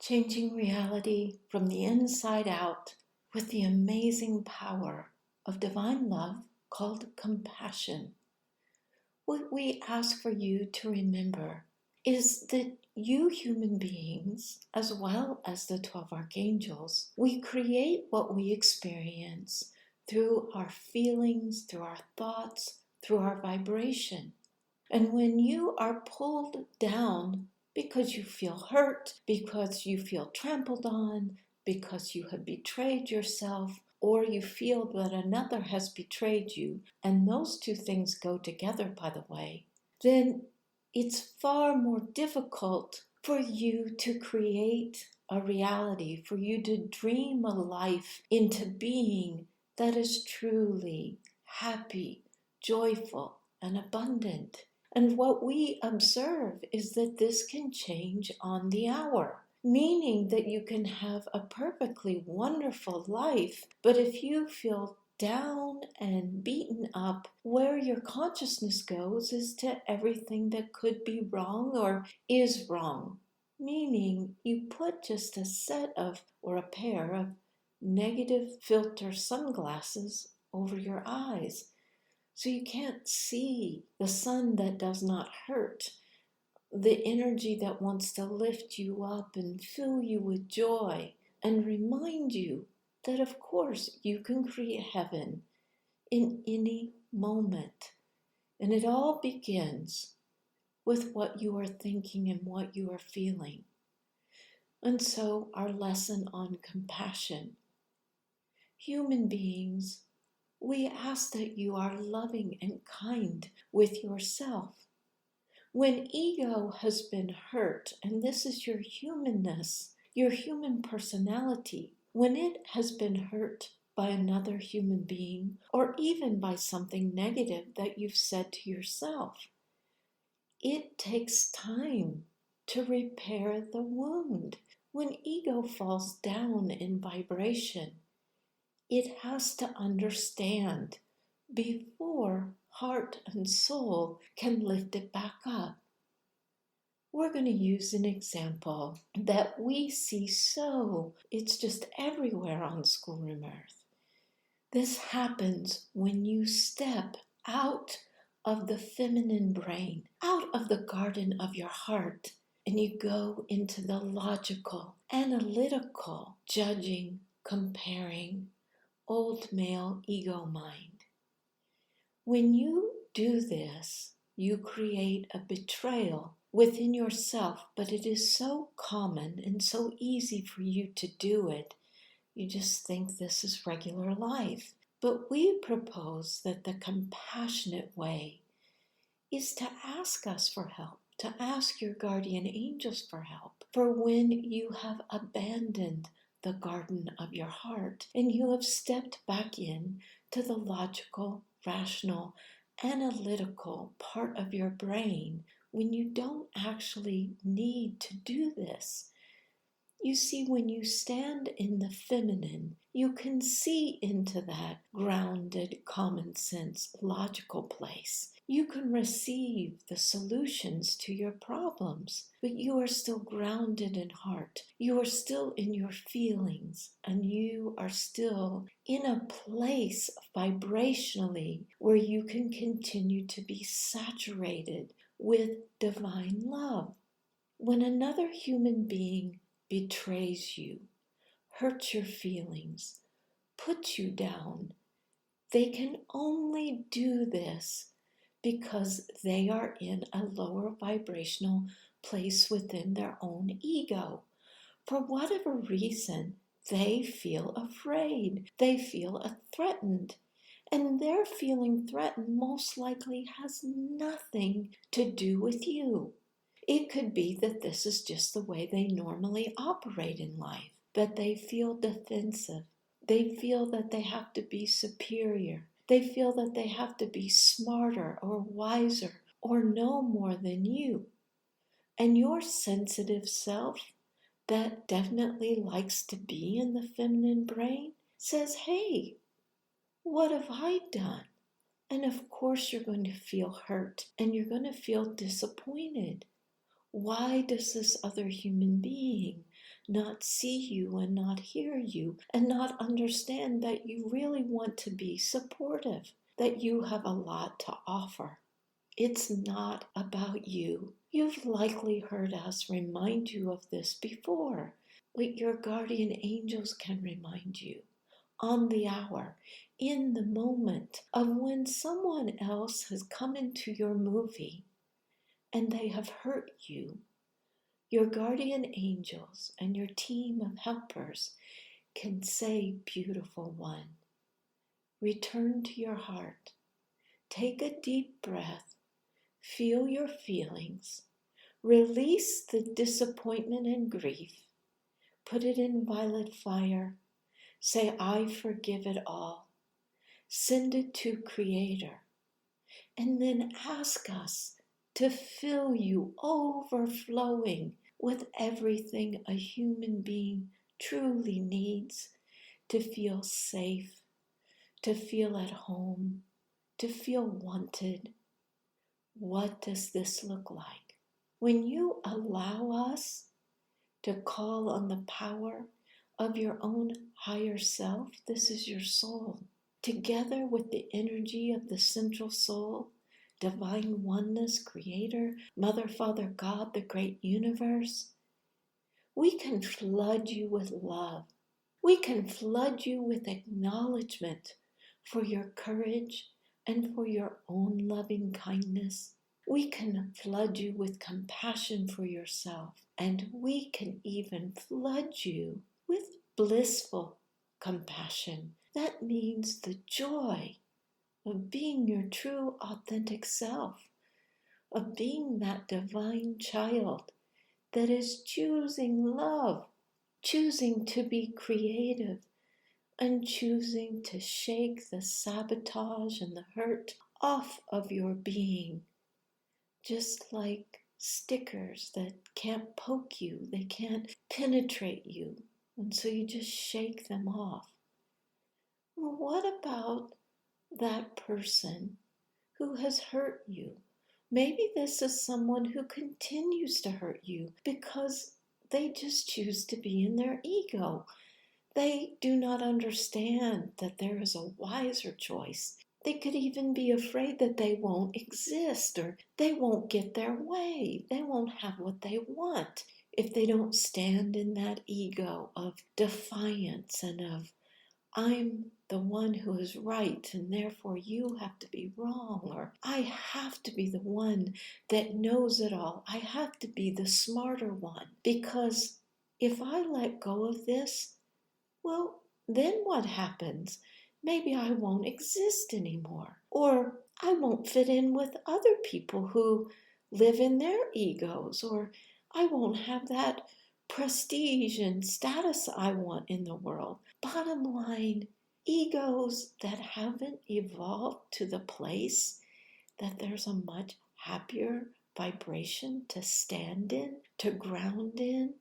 changing reality from the inside out with the amazing power of divine love called compassion. What we ask for you to remember is that you human beings, as well as the 12 archangels, we create what we experience through our feelings, through our thoughts, through our vibration. And when you are pulled down because you feel hurt, because you feel trampled on, because you have betrayed yourself, or you feel that another has betrayed you, and those two things go together, by the way, then it's far more difficult for you to create a reality, for you to dream a life into being that is truly happy, joyful, and abundant. And what we observe is that this can change on the hour, meaning that you can have a perfectly wonderful life, but if you feel down and beaten up, where your consciousness goes is to everything that could be wrong or is wrong, meaning you put just a set of or a pair of negative filter sunglasses over your eyes. So you can't see the sun that does not hurt, the energy that wants to lift you up and fill you with joy and remind you that, of course, you can create heaven in any moment. And it all begins with what you are thinking and what you are feeling. And so our lesson on compassion. Human beings, we ask that you are loving and kind with yourself. When ego has been hurt, and this is your humanness, your human personality, when it has been hurt by another human being, or even by something negative that you've said to yourself, it takes time to repair the wound. When ego falls down in vibration, it has to understand before heart and soul can lift it back up. We're going to use an example that we see it's just everywhere on Schoolroom Earth. This happens when you step out of the feminine brain, out of the garden of your heart, and you go into the logical, analytical, judging, comparing, old male ego mind. When you do this, you create a betrayal within yourself, but it is so common and so easy for you to do it. You just think this is regular life. But we propose that the compassionate way is to ask us for help, to ask your guardian angels for help, for when you have abandoned the garden of your heart and you have stepped back in to the logical, rational, analytical part of your brain when you don't actually need to do this. You see, when you stand in the feminine, you can see into that grounded, common sense, logical place. You can receive the solutions to your problems, but you are still grounded in heart. You are still in your feelings, and you are still in a place vibrationally where you can continue to be saturated with divine love. When another human being betrays you, hurts your feelings, puts you down, they can only do this because they are in a lower vibrational place within their own ego. For whatever reason, they feel afraid, they feel threatened, and their feeling threatened most likely has nothing to do with you. It could be that this is just the way they normally operate in life, that they feel defensive. They feel that they have to be superior. They feel that they have to be smarter or wiser or know more than you. And your sensitive self, that definitely likes to be in the feminine brain, says, hey, what have I done? And of course you're going to feel hurt and you're going to feel disappointed. Why does this other human being not see you and not hear you and not understand that you really want to be supportive, that you have a lot to offer. It's not about you. You've likely heard us remind you of this before, but your guardian angels can remind you on the hour, in the moment of when someone else has come into your movie and they have hurt you. Your guardian angels and your team of helpers can say, beautiful one, return to your heart. Take a deep breath. Feel your feelings. Release the disappointment and grief. Put it in violet fire. Say, I forgive it all. Send it to Creator. And then ask us to fill you overflowing with everything a human being truly needs to feel safe, to feel at home, to feel wanted. What does this look like? When you allow us to call on the power of your own higher self, this is your soul, together with the energy of the central soul, divine oneness, Creator, Mother, Father, God, the great universe, we can flood you with love. We can flood you with acknowledgement for your courage and for your own loving kindness. We can flood you with compassion for yourself, and we can even flood you with blissful compassion. That means the joy of being your true, authentic self, of being that divine child that is choosing love, choosing to be creative, and choosing to shake the sabotage and the hurt off of your being. Just like stickers that can't poke you, they can't penetrate you, and so you just shake them off. Well, what about that person who has hurt you? Maybe this is someone who continues to hurt you because they just choose to be in their ego. They do not understand that there is a wiser choice. They could even be afraid that they won't exist or they won't get their way. They won't have what they want if they don't stand in that ego of defiance and of, I'm the one who is right and therefore you have to be wrong, or I have to be the one that knows it all. I have to be the smarter one because if I let go of this, well, then what happens? Maybe I won't exist anymore, or I won't fit in with other people who live in their egos, or I won't have that prestige and status I want in the world. Bottom line, egos that haven't evolved to the place that there's a much happier vibration to stand in, to ground in,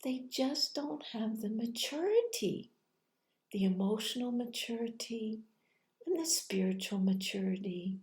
they just don't have the maturity, the emotional maturity and the spiritual maturity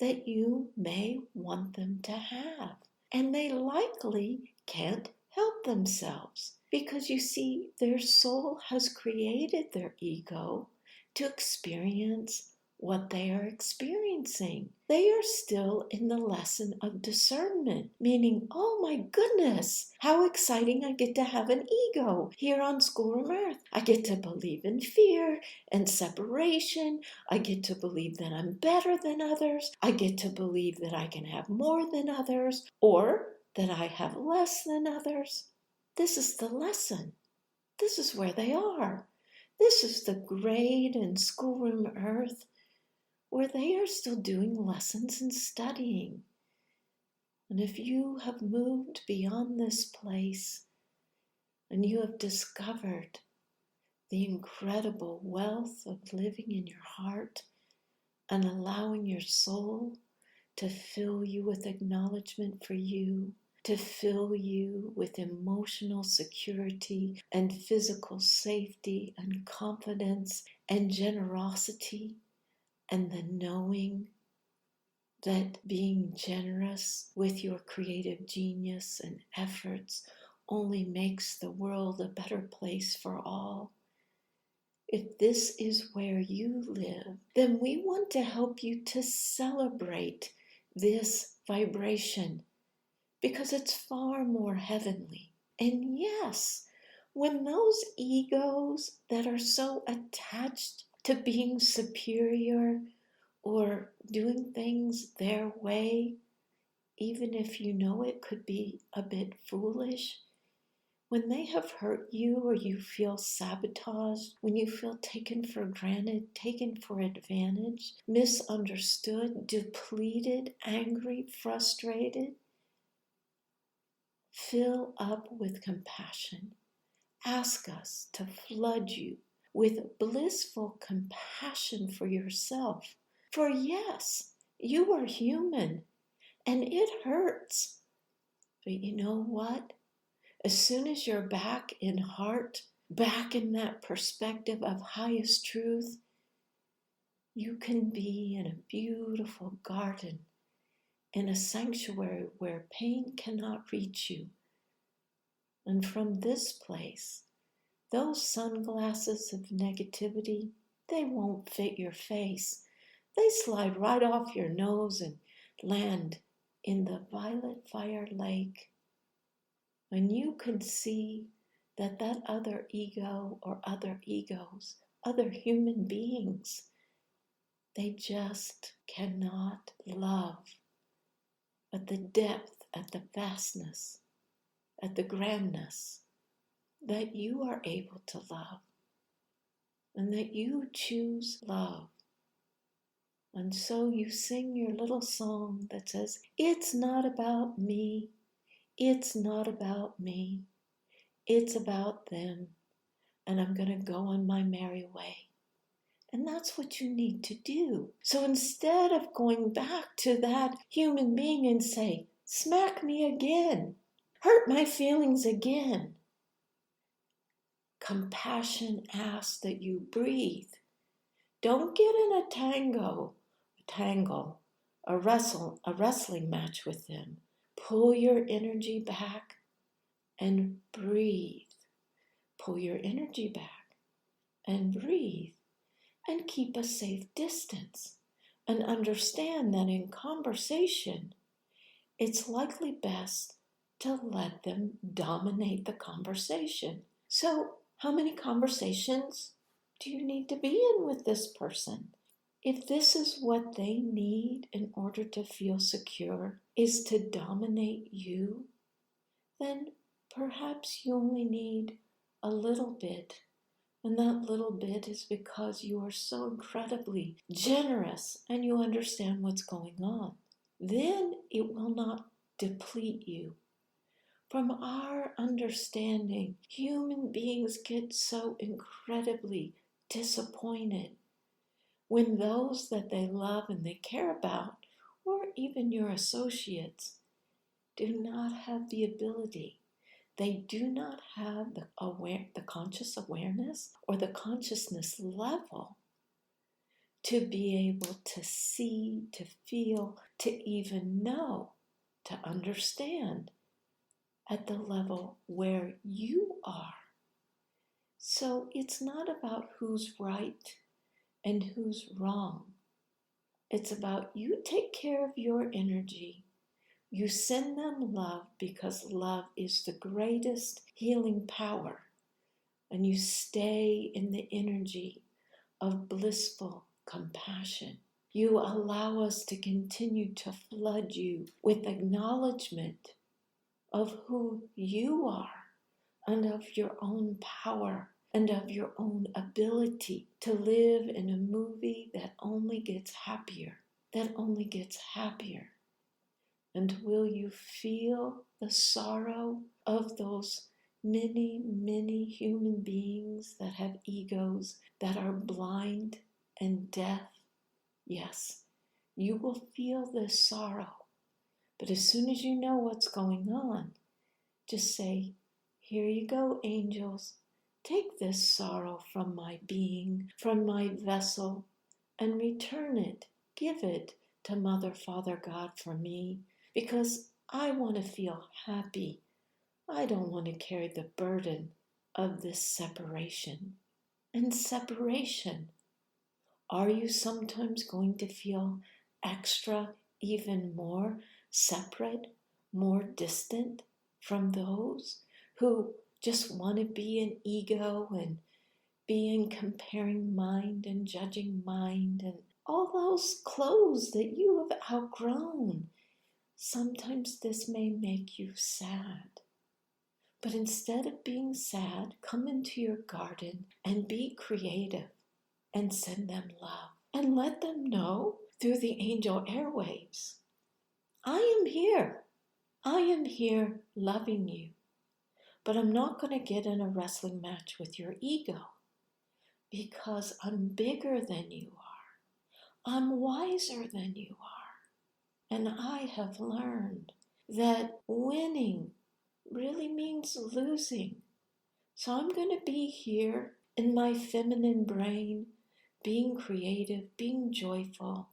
that you may want them to have. And they likely can't help themselves because you see, their soul has created their ego to experience what they are experiencing. They are still in the lesson of discernment, meaning, oh my goodness, how exciting I get to have an ego here on Schoolroom Earth. I get to believe in fear and separation. I get to believe that I'm better than others. I get to believe that I can have more than others or that I have less than others. This is the lesson. This is where they are. This is the grade in Schoolroom Earth where they are still doing lessons and studying. And if you have moved beyond this place and you have discovered the incredible wealth of living in your heart and allowing your soul to fill you with acknowledgement for you, to fill you with emotional security and physical safety and confidence and generosity, and the knowing that being generous with your creative genius and efforts only makes the world a better place for all. If this is where you live, then we want to help you to celebrate this vibration because it's far more heavenly. And yes, when those egos that are so attached to being superior or doing things their way, even if you know it could be a bit foolish, when they have hurt you or you feel sabotaged, when you feel taken for granted, taken for advantage, misunderstood, depleted, angry, frustrated, fill up with compassion. Ask us to flood you with blissful compassion for yourself. For yes, you are human and it hurts. But you know what? As soon as you're back in heart, back in that perspective of highest truth, you can be in a beautiful garden, in a sanctuary where pain cannot reach you. And from this place, those sunglasses of negativity, they won't fit your face. They slide right off your nose and land in the violet fire lake. And you can see that other ego or other egos, other human beings, they just cannot love at the depth, at the vastness, at the grandness that you are able to love, and that you choose love. And so you sing your little song that says, it's not about me, it's not about me, it's about them, and I'm going to go on my merry way. And that's what you need to do. So instead of going back to that human being and say, smack me again, hurt my feelings again, compassion asks that you breathe. Don't get in a tangle, a wrestling match with them. Pull your energy back and breathe. Pull your energy back and breathe. And keep a safe distance. And understand that in conversation, it's likely best to let them dominate the conversation. So, how many conversations do you need to be in with this person? If this is what they need in order to feel secure, is to dominate you, then perhaps you only need a little bit. And that little bit is because you are so incredibly generous and you understand what's going on. Then it will not deplete you. From our understanding, human beings get so incredibly disappointed when those that they love and they care about, or even your associates, do not have the ability. They do not have the conscious awareness or the consciousness level to be able to see, to feel, to even know, to understand at the level where you are. So it's not about who's right and who's wrong. It's about you take care of your energy. You send them love because love is the greatest healing power. And you stay in the energy of blissful compassion. You allow us to continue to flood you with acknowledgement of who you are and of your own power and of your own ability to live in a movie that only gets happier, that only gets happier. And will you feel the sorrow of those many, many human beings that have egos, that are blind and deaf? Yes, you will feel this sorrow. But as soon as you know what's going on, just say, here you go, angels. Take this sorrow from my being, from my vessel, and return it. Give it to Mother, Father, God for me. Because I want to feel happy. I don't want to carry the burden of this separation. And separation, are you sometimes going to feel extra, even more separate, more distant from those who just want to be in ego and be in comparing mind and judging mind and all those clothes that you have outgrown? Sometimes this may make you sad. But instead of being sad, come into your garden and be creative and send them love. And let them know through the angel airwaves, I am here. I am here loving you. But I'm not going to get in a wrestling match with your ego because I'm bigger than you are. I'm wiser than you are. And I have learned that winning really means losing. So I'm going to be here in my feminine brain, being creative, being joyful,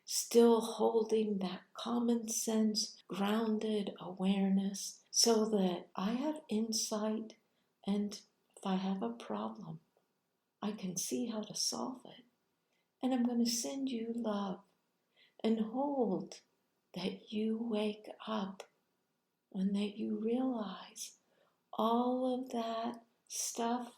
still holding that common sense, grounded awareness so that I have insight, and if I have a problem, I can see how to solve it. And I'm going to send you love and hold that you wake up and that you realize all of that stuff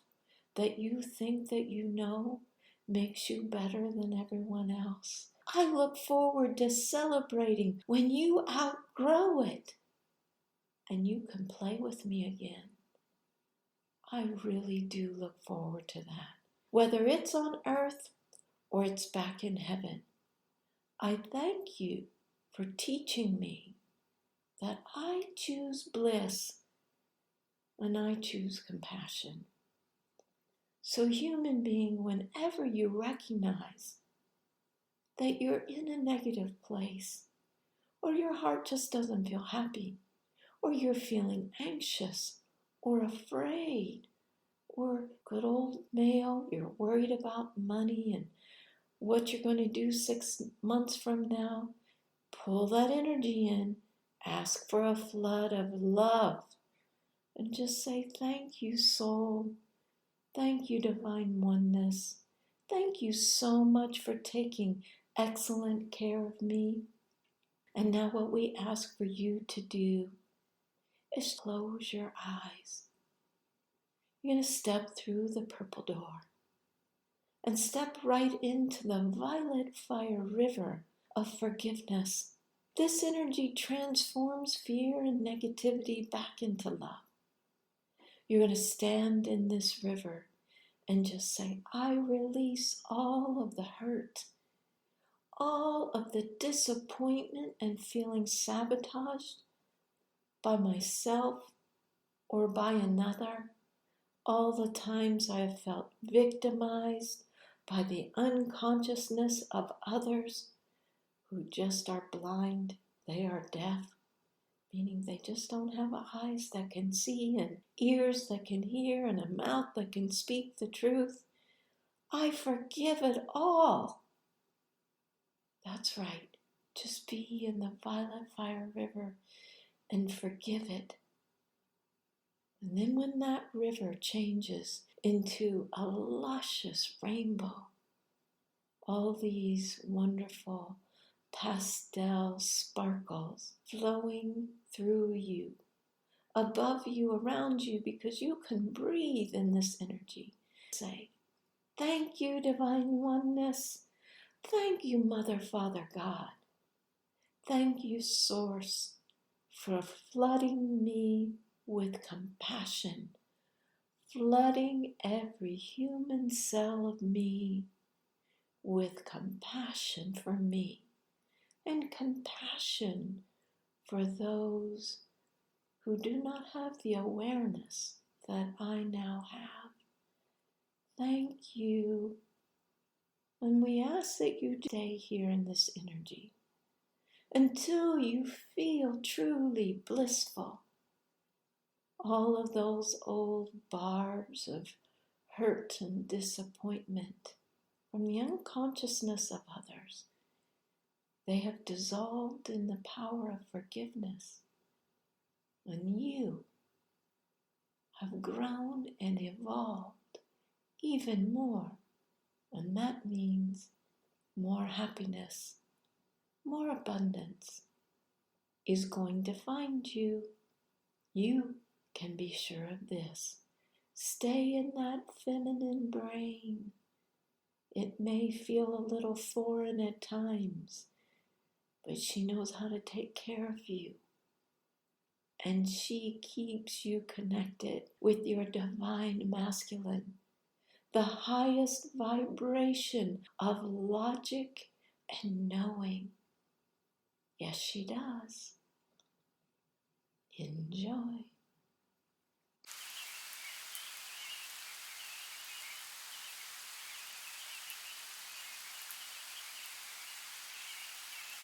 that you think that you know makes you better than everyone else. I look forward to celebrating when you outgrow it and you can play with me again. I really do look forward to that. Whether it's on earth or it's back in heaven, I thank you for teaching me that I choose bliss and I choose compassion. So human being, whenever you recognize that you're in a negative place, or your heart just doesn't feel happy, or you're feeling anxious or afraid, or good old male, you're worried about money and what you're going to do 6 months from now, pull that energy in, ask for a flood of love, and just say, thank you, soul. Thank you, divine oneness. Thank you so much for taking excellent care of me. And now what we ask for you to do is close your eyes. You're going to step through the purple door and step right into the violet fire river of forgiveness. This energy transforms fear and negativity back into love. You're going to stand in this river and just say, I release all of the hurt, all of the disappointment and feeling sabotaged by myself or by another, all the times I have felt victimized by the unconsciousness of others who just are blind, they are deaf, meaning they just don't have eyes that can see and ears that can hear and a mouth that can speak the truth. I forgive it all. That's right. Just be in the violet fire river and forgive it. And then when that river changes into a luscious rainbow, all these wonderful pastel sparkles flowing through you, above you, around you, because you can breathe in this energy. Say, thank you, divine oneness. Thank you, Mother, Father, God. Thank you, Source, for flooding me with compassion, flooding every human cell of me with compassion for me and compassion for those who do not have the awareness that I now have. Thank you. And we ask that you stay here in this energy until you feel truly blissful. All of those old barbs of hurt and disappointment from the unconsciousness of others, they have dissolved in the power of forgiveness. And you have grown and evolved even more. And that means more happiness, more abundance is going to find you. You can be sure of this. Stay in that feminine brain. It may feel a little foreign at times, but she knows how to take care of you. And she keeps you connected with your divine masculine, the highest vibration of logic and knowing. Yes, she does. Enjoy.